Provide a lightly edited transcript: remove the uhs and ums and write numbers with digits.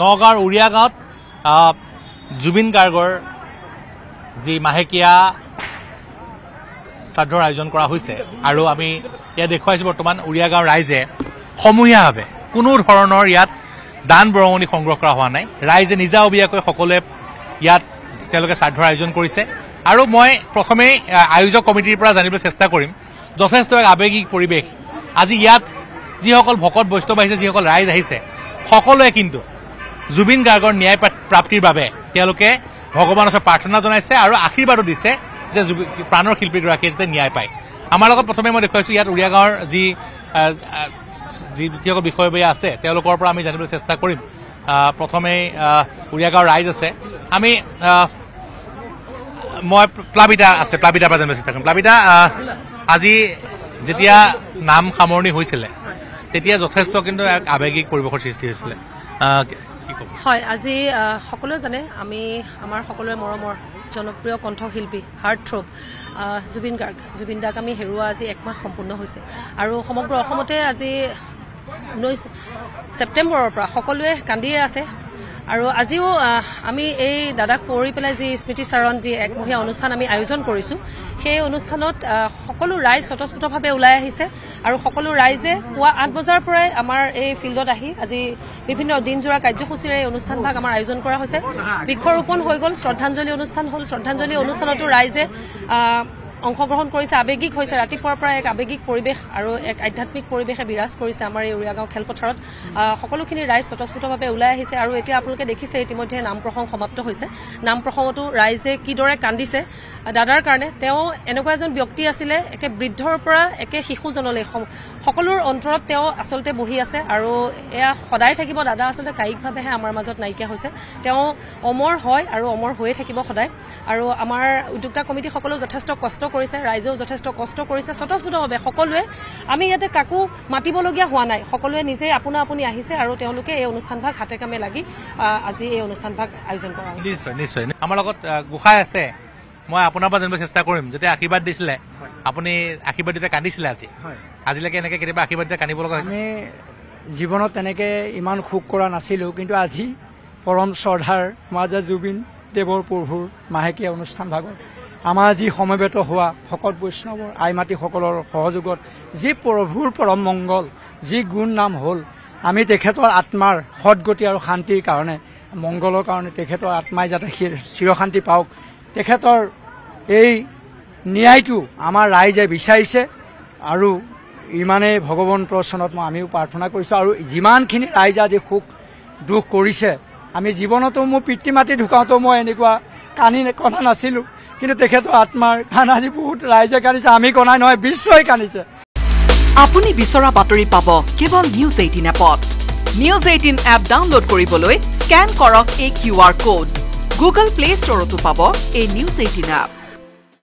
নগাঁৱৰ উৰিয়া গাঁৱত জুবিন গাৰ্গৰ যি মাহেকীয়া শ্ৰাদ্ধৰ আয়োজন কৰা হৈছে আৰু আমি ইয়াত দেখুৱাইছোঁ বৰ্তমান উৰিয়া গাঁৱৰ ৰাইজে সমূহীয়াভাৱে কোনো ধৰণৰ ইয়াত দান বৰঙণি সংগ্ৰহ কৰা হোৱা নাই ৰাইজে নিজাববীয়াকৈ সকলোৱে ইয়াত তেওঁলোকে শ্ৰাদ্ধৰ আয়োজন কৰিছে আৰু মই প্ৰথমেই আয়োজক কমিটিৰ পৰা জানিবলৈ চেষ্টা কৰিম যথেষ্ট এক আৱেগিক পৰিৱেশ আজি ইয়াত যিসকল ভকত বৈষ্ণৱ আহিছে যিসকল ৰাইজ আহিছে সকলোৱে কিন্তু জুবিন গাৰ্গৰ ন্যায় প্ৰাপ্তিৰ বাবে তেওঁলোকে ভগৱানৰ ওচৰত প্ৰাৰ্থনা জনাইছে আৰু আশীৰ্বাদো দিছে যে প্ৰাণৰ শিল্পীগৰাকীয়ে যাতে ন্যায় পায় আমাৰ লগত প্ৰথমে মই দেখুৱাইছোঁ ইয়াত উৰিয়া গাঁৱৰ যিসকল বিষয়ববীয়া আছে তেওঁলোকৰ পৰা আমি জানিবলৈ চেষ্টা কৰিম প্ৰথমে উৰিয়া গাঁৱৰ ৰাইজ আছে আমি মই প্লাবিতাৰ পৰা জানিবলৈ চেষ্টা কৰিম প্লাবিতা আজি যেতিয়া নাম সামৰণি হৈছিলে তেতিয়া যথেষ্ট কিন্তু এক আৱেগিক পৰিৱেশৰ সৃষ্টি হৈছিলে হয় আজি সকলোৱে জানে আমি আমাৰ সকলোৰে মৰমৰ জনপ্ৰিয় কণ্ঠশিল্পী হাৰ্ট থ্ৰব জুবিন দাক আমি হেৰুৱা আজি একমাহ সম্পূৰ্ণ হৈছে আৰু সমগ্ৰ অসমতে আজি 19 ছেপ্টেম্বৰৰ পৰা সকলোৱে কান্দিয়ে আছে আৰু আজিও আমি এই দাদাক সোঁৱৰি পেলাই যি স্মৃতিচাৰণ যি একমহীয়া অনুষ্ঠান আমি আয়োজন কৰিছোঁ সেই অনুষ্ঠানত সকলো ৰাইজ স্বতঃস্ফূৰ্তভাৱে ওলাই আহিছে আৰু সকলো ৰাইজে পুৱা 8 বজাৰ পৰাই আমাৰ এই ফিল্ডত আহি আজি বিভিন্ন দিনজোৰা কাৰ্যসূচীৰে এই অনুষ্ঠানভাগ আমাৰ আয়োজন কৰা হৈছে বৃক্ষৰোপণ হৈ গ'ল শ্ৰদ্ধাঞ্জলি অনুষ্ঠান হ'ল শ্ৰদ্ধাঞ্জলি অনুষ্ঠানতো ৰাইজে অংশগ্ৰহণ কৰিছে আৱেগিক হৈছে ৰাতিপুৱাৰ পৰা এক আৱেগিক পৰিৱেশ আৰু এক আধ্যাত্মিক পৰিৱেশে বিৰাজ কৰিছে আমাৰ এই উৰিয়া গাঁও খেলপথাৰত সকলোখিনি ৰাইজ স্বতঃস্ফূৰ্তভাৱে ওলাই আহিছে আৰু এতিয়া আপোনালোকে দেখিছে ইতিমধ্যে নাম প্ৰসংগ সমাপ্ত হৈছে নাম প্ৰসংগতো ৰাইজে কিদৰে কান্দিছে দাদাৰ কাৰণে তেওঁ এনেকুৱা এজন ব্যক্তি আছিলে একে বৃদ্ধৰ পৰা একে শিশুজনলৈ সকলোৰ অন্তৰত তেওঁ আচলতে বহি আছে আৰু এয়া সদায় থাকিব দাদা আচলতে কায়িকভাৱেহে আমাৰ মাজত নাইকিয়া হৈছে তেওঁ অমৰ হয় আৰু অমৰ হৈয়ে থাকিব সদায় আৰু আমাৰ উদ্যোক্তা কমিটি সকলো যথেষ্ট কষ্ট কৰিছে ৰাইজেও যথেষ্ট কষ্ট কৰিছে স্বতঃস্ফূৰ্তভাৱে সকলোৱে আমি ইয়াতে কাকো মাতিবলগীয়া হোৱা নাই সকলোৱে নিজে আপোনা আপুনি আহিছে আৰু তেওঁলোকে এই অনুষ্ঠানভাগ হাতে কামে লাগি আজি এই অনুষ্ঠানভাগ আয়োজন কৰা হৈছে নিশ্চয় আমাৰ লগত গোসাঁই আছে মই আপোনাৰ পৰা জানিব চেষ্টা কৰিম যেতিয়া আশীৰ্বাদ দিছিলে আপুনি আশীৰ্বাদ দিতে কান্দিছিলে আজিলৈকে এনেকৈ কেতিয়াবা আশীৰ্বাদ দিতে কান্দিব লগা হৈছে আমি জীৱনত তেনেকৈ ইমান সুখ কৰা নাছিলোঁ কিন্তু আজি পৰম শ্ৰদ্ধাৰ আমাৰ যে জুবিন দেৱৰ প্ৰভুৰ মাহেকীয়া অনুষ্ঠানভাগত আমাৰ যি সমবেত হোৱা ভকত বৈষ্ণৱৰ আই মাতৃসকলৰ সহযোগত যি প্ৰভুৰ পৰম মংগল যি গুণ নাম হ'ল আমি তেখেতৰ আত্মাৰ সদগতি আৰু শান্তিৰ কাৰণে মংগলৰ কাৰণে তেখেতৰ আত্মাই যাতে চিৰশান্তি পাওক তেখেতৰ এই ন্যায়টো আমাৰ ৰাইজে বিচাৰিছে আৰু ইমানেই ভগৱন্তৰ চৰণত আমিও প্ৰাৰ্থনা কৰিছোঁ আৰু যিমানখিনি ৰাইজে আজি সুখ দুখ কৰিছে আমি জীৱনতো মোৰ পিতৃ মাতৃ ঢুকাওঁতেও মই এনেকুৱা কণা নাছিলোঁ কিন্তু তেখেতৰ আত্মাৰ কাৰণে আজি বহুত ৰাইজে কান্দিছে আমি কণাই নহয় বিশ্বই কান্দিছে আপুনি বিচৰা বাতৰি পাব কেৱল নিউজ 18 এপত নিউজ 18 এপ ডাউনলোড কৰিবলৈ স্কেন কৰক এই QR কোড গুগল প্লে ষ্টৰতো পাব এই নিউজ 18 এপ